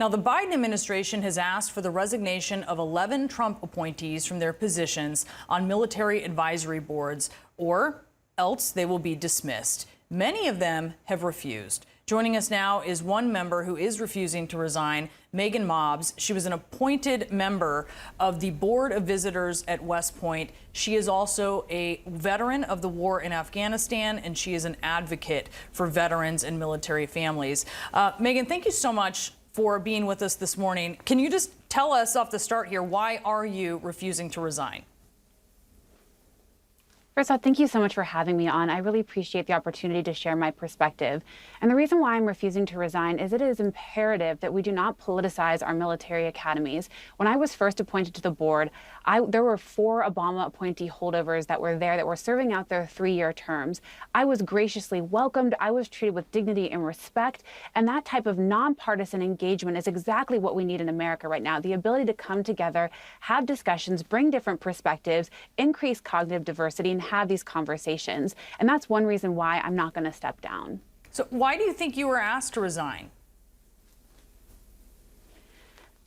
Now, the Biden administration has asked for the resignation of 11 Trump appointees from their positions on military advisory boards, or else they will be dismissed. Many of them have refused. Joining us now is one member who is refusing to resign, Megan Mobbs. She was an appointed member of the Board of Visitors at West Point. She is also a veteran of the war in Afghanistan, and she is an advocate for veterans and military families. Megan, thank you so much for being with us this morning. Can you just tell us off the start here, why are you refusing to resign? First off, thank you so much for having me on. I really appreciate the opportunity to share my perspective. And the reason why I'm refusing to resign is it is imperative that we do not politicize our military academies. When I was first appointed to the board, there were 4 Obama appointee holdovers that were there that were serving out their 3-year terms. I was graciously welcomed. I was treated with dignity and respect. And that type of nonpartisan engagement is exactly what we need in America right now. The ability to come together, have discussions, bring different perspectives, increase cognitive diversity, and have these conversations. And that's one reason why I'm not going to step down. So why do you think you were asked to resign?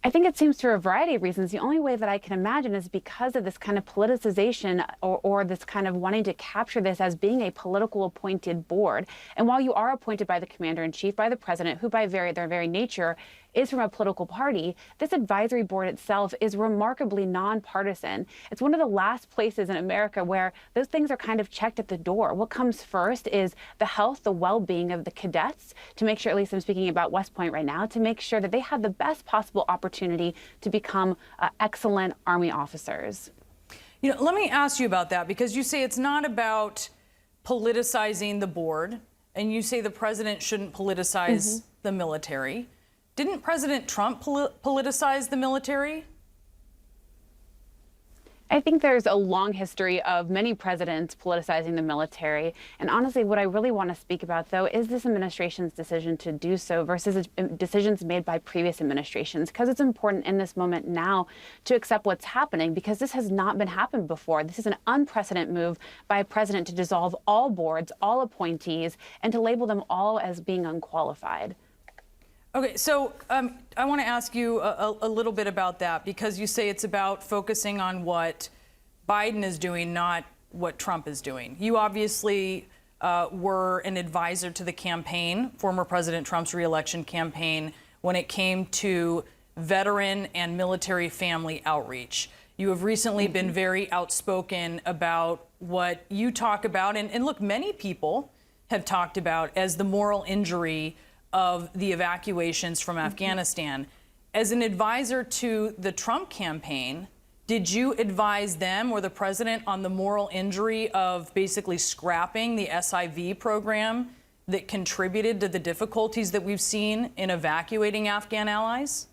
I think it seems for a variety of reasons. The only way that I can imagine is because of this kind of politicization or this kind of wanting to capture this as being a political appointed board. And while you are appointed by the commander-in-chief, by the president, who by their very nature is from a political party, this advisory board itself is remarkably nonpartisan. It's one of the last places in America where those things are kind of checked at the door. What comes first is the health, the well-being of the cadets, to make sure, at least I'm speaking about West Point right now, to make sure that they have the best possible opportunity to become excellent Army officers. You know, let me ask you about that, because you say it's not about politicizing the board, and you say the president shouldn't politicize the military. Didn't President Trump politicize the military? I think there's a long history of many presidents politicizing the military. And honestly, what I really want to speak about, though, is this administration's decision to do so versus decisions made by previous administrations, because it's important in this moment now to accept what's happening, because this has not been happened before. This is an unprecedented move by a president to dissolve all boards, all appointees, and to label them all as being unqualified. Okay, so I want to ask you a little bit about that, because you say it's about focusing on what Biden is doing, not what Trump is doing. You obviously were an advisor to the campaign, former President Trump's reelection campaign, when it came to veteran and military family outreach. You have recently been very outspoken about what you talk about, and look, many people have talked about as the moral injury of the evacuations from Afghanistan. As an advisor to the Trump campaign, did you advise them or the president on the moral injury of basically scrapping the SIV program that contributed to the difficulties that we've seen in evacuating Afghan allies?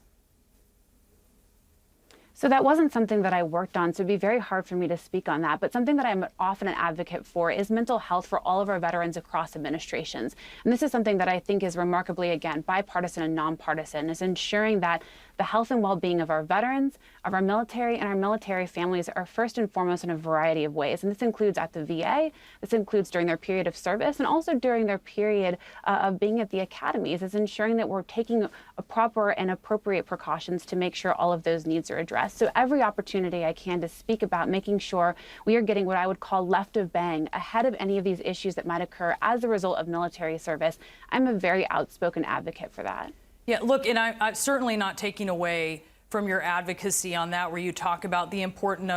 So that wasn't something that I worked on, so it'd be very hard for me to speak on that. But something that I'm often an advocate for is mental health for all of our veterans across administrations. And this is something that I think is remarkably, again, bipartisan and nonpartisan, is ensuring that the health and well-being of our veterans, of our military, and our military families are first and foremost in a variety of ways. And this includes at the VA, this includes during their period of service, and also during their period of being at the academies. It's ensuring that we're taking a proper and appropriate precautions to make sure all of those needs are addressed. So every opportunity I can to speak about making sure we are getting what I would call left of bang, ahead of any of these issues that might occur as a result of military service, I'm a very outspoken advocate for that. Yeah, look, and I'm certainly not taking away from your advocacy on that, where you talk about the importance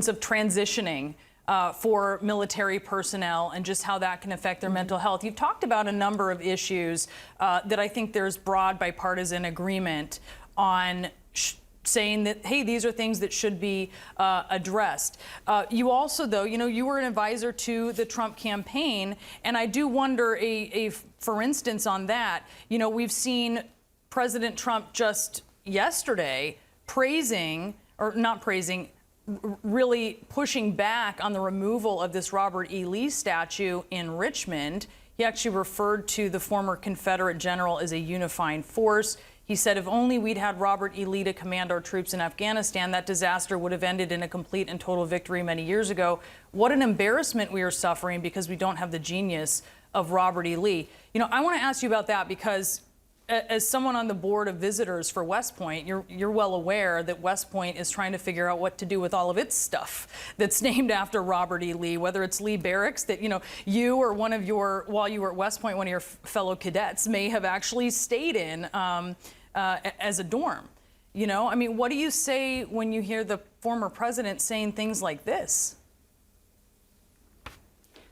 of transitioning for military personnel and just how that can affect their mental health. You've talked about a number of issues that I think there's broad bipartisan agreement on, saying that, hey, these are things that should be addressed. You also, though, you were an advisor to the Trump campaign, and I do wonder, for instance, on that, we've seen President Trump just yesterday really pushing back on the removal of this Robert E. Lee statue in Richmond. He actually referred to the former Confederate general as a unifying force. He said, if only we'd had Robert E. Lee to command our troops in Afghanistan, that disaster would have ended in a complete and total victory many years ago. What an embarrassment we are suffering because we don't have the genius of Robert E. Lee. I want to ask you about that, because as someone on the board of visitors for West Point, you're well aware that West Point is trying to figure out what to do with all of its stuff that's named after Robert E. Lee, whether it's Lee Barracks that, you or one of your, while you were at West Point, one of your fellow cadets may have actually stayed in as a dorm. I mean, what do you say when you hear the former president saying things like this?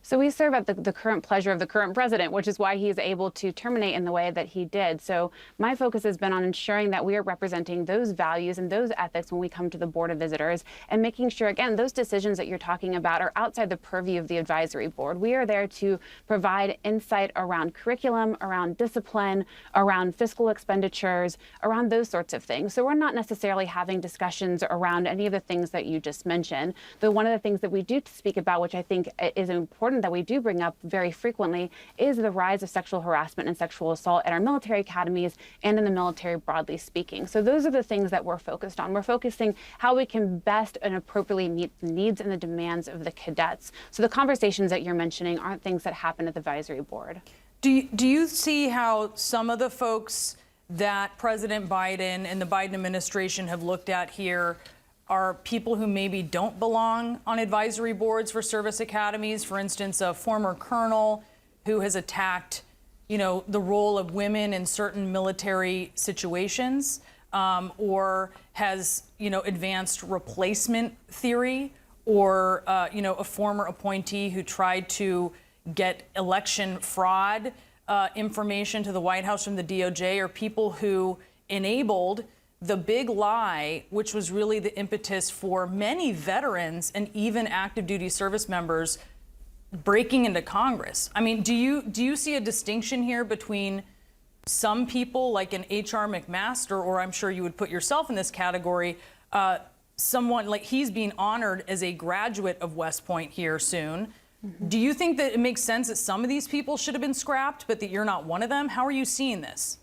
So we serve at the current pleasure of the current president, which is why he is able to terminate in the way that he did. So my focus has been on ensuring that we are representing those values and those ethics when we come to the Board of Visitors, and making sure, again, those decisions that you're talking about are outside the purview of the advisory board. We are there to provide insight around curriculum, around discipline, around fiscal expenditures, around those sorts of things. So we're not necessarily having discussions around any of the things that you just mentioned. But one of the things that we do speak about, which I think is important that we do bring up very frequently, is the rise of sexual harassment and sexual assault at our military academies and in the military broadly speaking. So those are the things that we're focused on. We're focusing how we can best and appropriately meet the needs and the demands of the cadets. So the conversations that you're mentioning aren't things that happen at the advisory board. Do you see how some of the folks that President Biden and the Biden administration have looked at here are people who maybe don't belong on advisory boards for service academies? For instance, a former colonel who has attacked, the role of women in certain military situations, or has, advanced replacement theory, or, a former appointee who tried to get election fraud information to the White House from the DOJ, or people who enabled the big lie, which was really the impetus for many veterans and even active duty service members breaking into Congress. I mean, do you see a distinction here between some people like an H.R. McMaster, or I'm sure you would put yourself in this category, someone like he's being honored as a graduate of West Point here soon. Mm-hmm. Do you think that it makes sense that some of these people should have been scrapped, but that you're not one of them? How are you seeing this?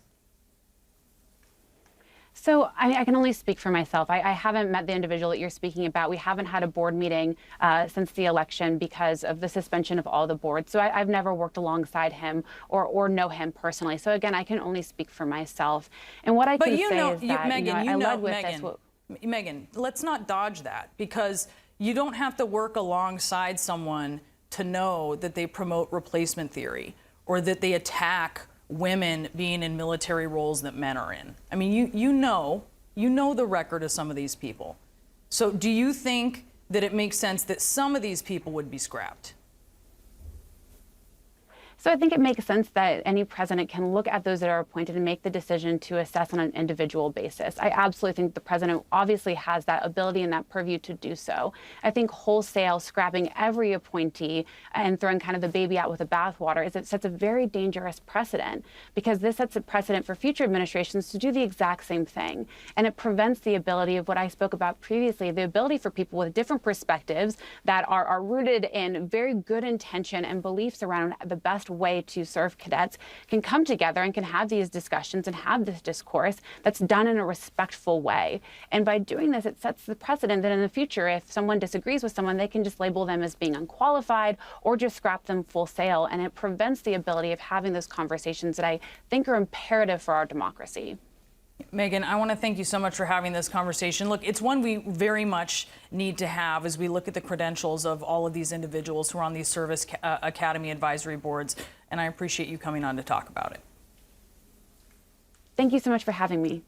So I can only speak for myself. I haven't met the individual that you're speaking about. We haven't had a board meeting since the election because of the suspension of all the boards. So I've never worked alongside him or know him personally. So again, I can only speak for myself. And what I can say is that Megan, let's not dodge that, because you don't have to work alongside someone to know that they promote replacement theory or that they attack women being in military roles that men are in. I mean, you know the record of some of these people. So do you think that it makes sense that some of these people would be scrapped? So I think it makes sense that any president can look at those that are appointed and make the decision to assess on an individual basis. I absolutely think the president obviously has that ability and that purview to do so. I think wholesale scrapping every appointee and throwing kind of the baby out with the bathwater it sets a very dangerous precedent, because this sets a precedent for future administrations to do the exact same thing. And it prevents the ability of what I spoke about previously, the ability for people with different perspectives that are rooted in very good intention and beliefs around the best way to serve cadets can come together and can have these discussions and have this discourse that's done in a respectful way. And by doing this, it sets the precedent that in the future, if someone disagrees with someone, they can just label them as being unqualified or just scrap them full sail. And it prevents the ability of having those conversations that I think are imperative for our democracy. Megan, I want to thank you so much for having this conversation. Look, it's one we very much need to have as we look at the credentials of all of these individuals who are on these service academy advisory boards, and I appreciate you coming on to talk about it. Thank you so much for having me.